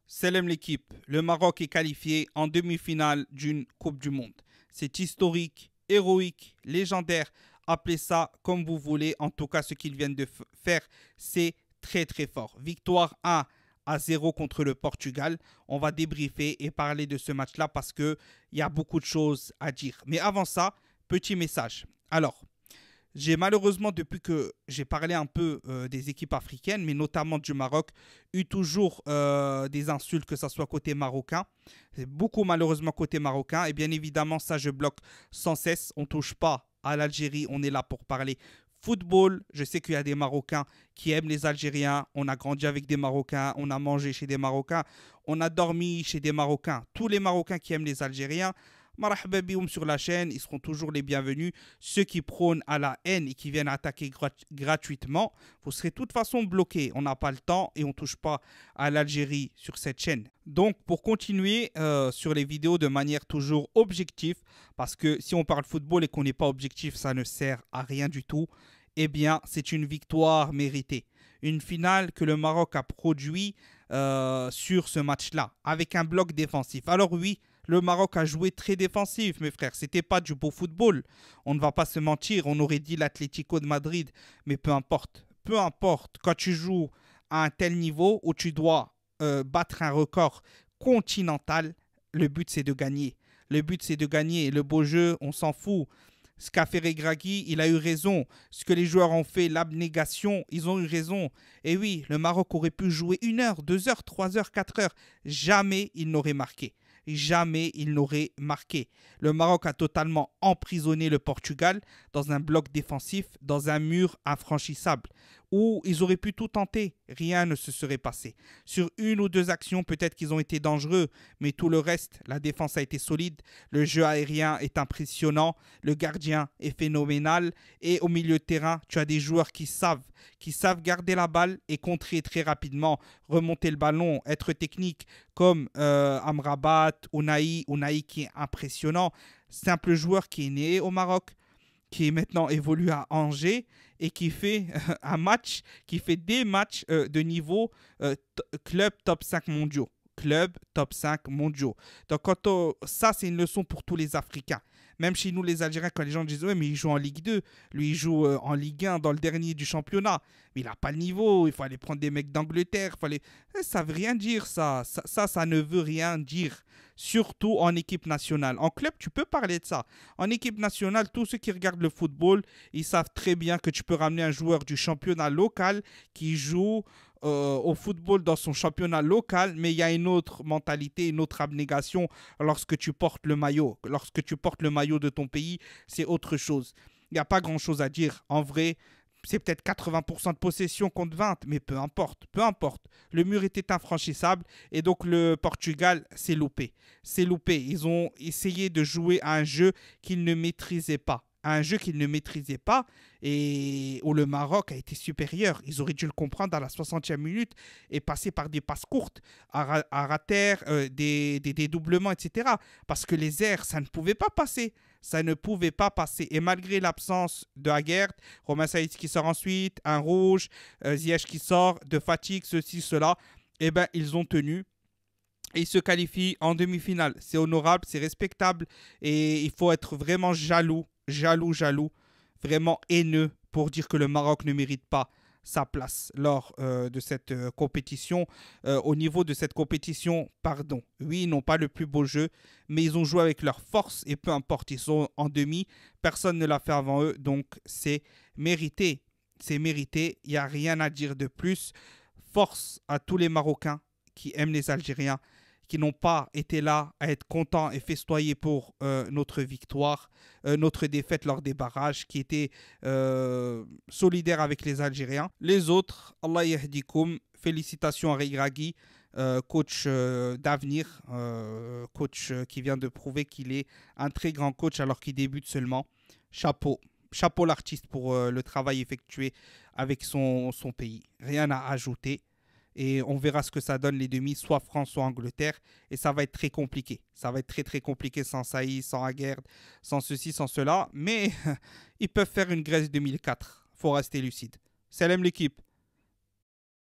Salam l'équipe, le Maroc est qualifié en demi-finale d'une Coupe du Monde. C'est historique, héroïque, légendaire, appelez ça comme vous voulez. En tout cas, ce qu'ils viennent de faire, c'est très très fort. Victoire 1-0 contre le Portugal. On va débriefer et parler de ce match-là parce qu'il y a beaucoup de choses à dire. Mais avant ça, petit message. Alors, j'ai malheureusement, depuis que j'ai parlé un peu des équipes africaines, mais notamment du Maroc, eu toujours des insultes, que ce soit côté marocain. C'est beaucoup malheureusement côté marocain. Et bien évidemment, ça, je bloque sans cesse. On ne touche pas à l'Algérie. On est là pour parler football. Je sais qu'il y a des Marocains qui aiment les Algériens. On a grandi avec des Marocains. On a mangé chez des Marocains. On a dormi chez des Marocains. Tous les Marocains qui aiment les Algériens, marhaba bihom sur la chaîne, ils seront toujours les bienvenus. Ceux qui prônent à la haine et qui viennent attaquer gratuitement, vous serez de toute façon bloqués. On n'a pas le temps et on ne touche pas à l'Algérie sur cette chaîne. Donc pour continuer sur les vidéos de manière toujours objective, parce que si on parle football et qu'on n'est pas objectif, ça ne sert à rien du tout, eh bien c'est une victoire méritée. Une finale que le Maroc a produit sur ce match-là, avec un bloc défensif. Alors oui, le Maroc a joué très défensif, mes frères. C'était pas du beau football. On ne va pas se mentir. On aurait dit l'Atlético de Madrid. Mais peu importe. Peu importe. Quand tu joues à un tel niveau où tu dois battre un record continental, le but c'est de gagner. Le but c'est de gagner. Le beau jeu, on s'en fout. Ce qu'a fait Regragui, il a eu raison. Ce que les joueurs ont fait, l'abnégation, ils ont eu raison. Et oui, le Maroc aurait pu jouer 1 heure, 2 heures, 3 heures, 4 heures. Jamais il n'aurait marqué. Jamais il n'aurait marqué. Le Maroc a totalement emprisonné le Portugal dans un bloc défensif, dans un mur infranchissable, où ils auraient pu tout tenter. Rien ne se serait passé. Sur 1 ou 2 actions, peut-être qu'ils ont été dangereux, mais tout le reste, la défense a été solide, le jeu aérien est impressionnant, le gardien est phénoménal, et au milieu de terrain, tu as des joueurs qui savent garder la balle et contrer très rapidement, remonter le ballon, être technique, comme Amrabat, Ounahi qui est impressionnant. Simple joueur qui est né au Maroc, qui est maintenant évolue à Angers et qui fait qui fait des matchs de niveau club top 5 mondiaux. Club top 5 mondiaux. Donc ça, c'est une leçon pour tous les Africains. Même chez nous, les Algériens, quand les gens disent « Ouais, mais il joue en Ligue 2. Lui, il joue en Ligue 1, dans le dernier du championnat. Mais il n'a pas le niveau. Il faut aller prendre des mecs d'Angleterre. Ça ne veut rien dire, ça. Ça ne veut rien dire. Surtout en équipe nationale. En club, tu peux parler de ça. En équipe nationale, tous ceux qui regardent le football, ils savent très bien que tu peux ramener un joueur du championnat local qui joue au football dans son championnat local, mais il y a une autre mentalité, une autre abnégation lorsque tu portes le maillot. Lorsque tu portes le maillot de ton pays, c'est autre chose. Il n'y a pas grand-chose à dire. En vrai, c'est peut-être 80% de possession contre 20, mais peu importe, peu importe. Le mur était infranchissable et donc le Portugal s'est loupé. C'est loupé. Ils ont essayé de jouer à un jeu qu'ils ne maîtrisaient pas. Un jeu qu'ils ne maîtrisaient pas et où le Maroc a été supérieur. Ils auraient dû le comprendre à la 60e minute et passer par des passes courtes, à rater, des dédoublements, etc. Parce que les airs, ça ne pouvait pas passer. Ça ne pouvait pas passer. Et malgré l'absence de Aguerd, Romain Saïd qui sort ensuite, un rouge, Ziyech qui sort, de fatigue, ceci, cela, eh bien, ils ont tenu. Et ils se qualifient en demi-finale. C'est honorable, c'est respectable. Et il faut être vraiment jaloux, vraiment haineux pour dire que le Maroc ne mérite pas sa place lors de cette compétition. Au niveau de cette compétition, pardon, oui, ils n'ont pas le plus beau jeu, mais ils ont joué avec leur force et peu importe, ils sont en demi, personne ne l'a fait avant eux, donc c'est mérité. C'est mérité, il n'y a rien à dire de plus. Force à tous les Marocains qui aiment les Algériens, qui n'ont pas été là à être contents et festoyer pour notre victoire, notre défaite lors des barrages, qui étaient solidaires avec les Algériens. Les autres, Allah yahdikoum, félicitations à Regragui, coach d'avenir, coach qui vient de prouver qu'il est un très grand coach alors qu'il débute seulement. Chapeau. Chapeau l'artiste pour le travail effectué avec son pays. Rien à ajouter. Et on verra ce que ça donne les demi, soit France, soit Angleterre. Et ça va être très compliqué. Ça va être très très compliqué sans Saïd, sans Aguerd, sans ceci, sans cela. Mais ils peuvent faire une Grèce 2004. Il faut rester lucide. Salam l'équipe.